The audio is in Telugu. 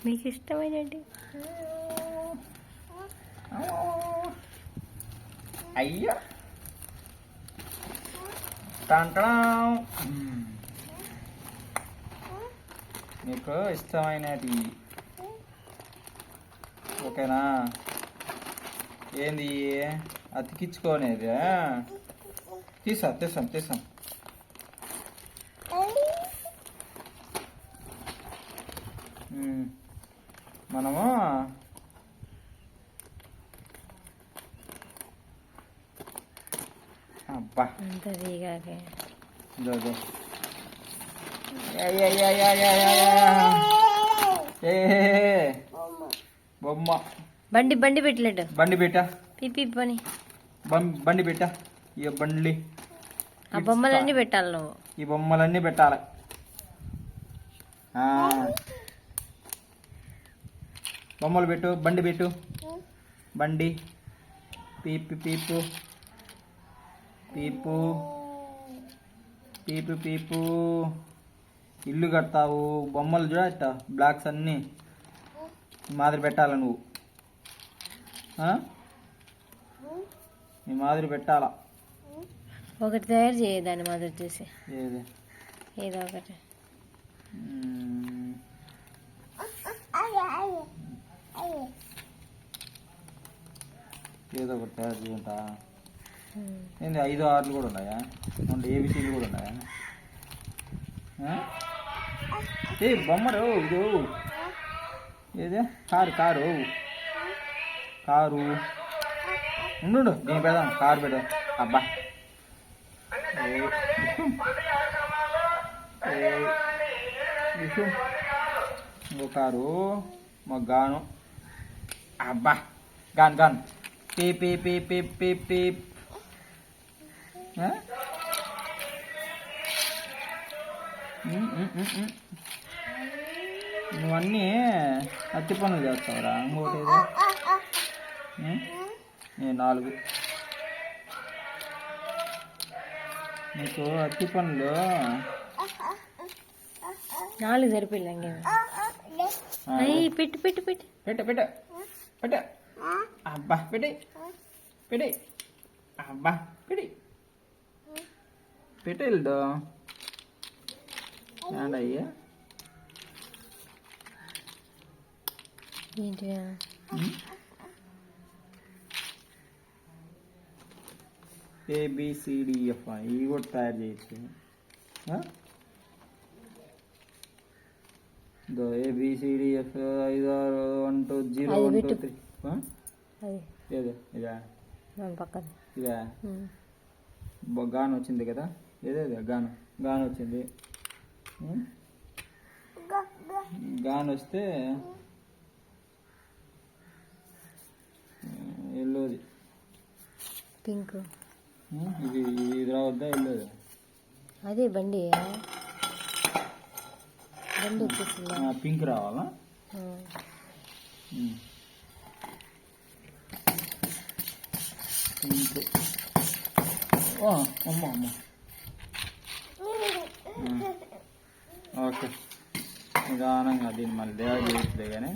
మీకు ఇష్టమైనది అయ్యా టంటడం మీకు ఇష్టమైనది ఓకేనా ఏంది అతికించుకోనేది తీసాం మనము అబ్బా అంత దిగాకే బొమ్మ బండి పెట్టలేడు బండి పెట్టా పిపి పని బండి పెట్టా ఇక బండి ఆ బొమ్మలన్నీ పెట్టాలి నువ్వు ఈ బొమ్మలన్నీ పెట్టాలి బొమ్మలు పెట్టు బండి పెట్టు బండి పీపు పీపు పీపు పీపు పీపు ఇల్లు కడతావు బొమ్మలు చూడ బ్లాక్స్ అన్నీ ఈ మాదిరి పెట్టాల నువ్వు ఈ మాదిరి పెట్టాలా ఒకటి తయారు చేయ దాన్ని మాదిరి చూసి ఏది ఏదో ఒకటి ఏదో ఒకటి తయారు చేయంటా ఏంది 5, 6 కూడా ఉన్నాయా అంటే ఏబిసీలు కూడా ఉన్నాయా ఏ బొమ్మరు ఇది ఏదే కారు ఉండు దీని పెడదాం కారు పెడదాం అబ్బా ఇంకో కారు మా గాను అబ్బా గాన్ పీప్ పీప్ పీప్ పీప్ పీప్ పీప్ నువ్వన్నీ అట్టి పనులు చేస్తావురా ఇంకోటి ఏదో 4 నీకు అట్టి పనులు 4 సరిపోయింది పెట్ట అబ్బా పెట్టి అబ్బా పెట్టేదో అయ్యా ఏంటి ABCDF ఇవి కూడా తయారు చేయొచ్చు ABCDF 5 6 1 2 0 1 2 3 ఏదో ఇదా పక్కన ఇదా గాను వచ్చింది కదా ఏదేది గాను వచ్చింది గాను వస్తే ఎల్లోది పింక్ ఇది రావద్దా ఎల్లోది అదే బండి వచ్చేసిందా పింక్ రావాలా పింక్ అమ్మ ఓకే నిదానంగా దీన్ని మళ్ళీ దేవ చేయట్లే కానీ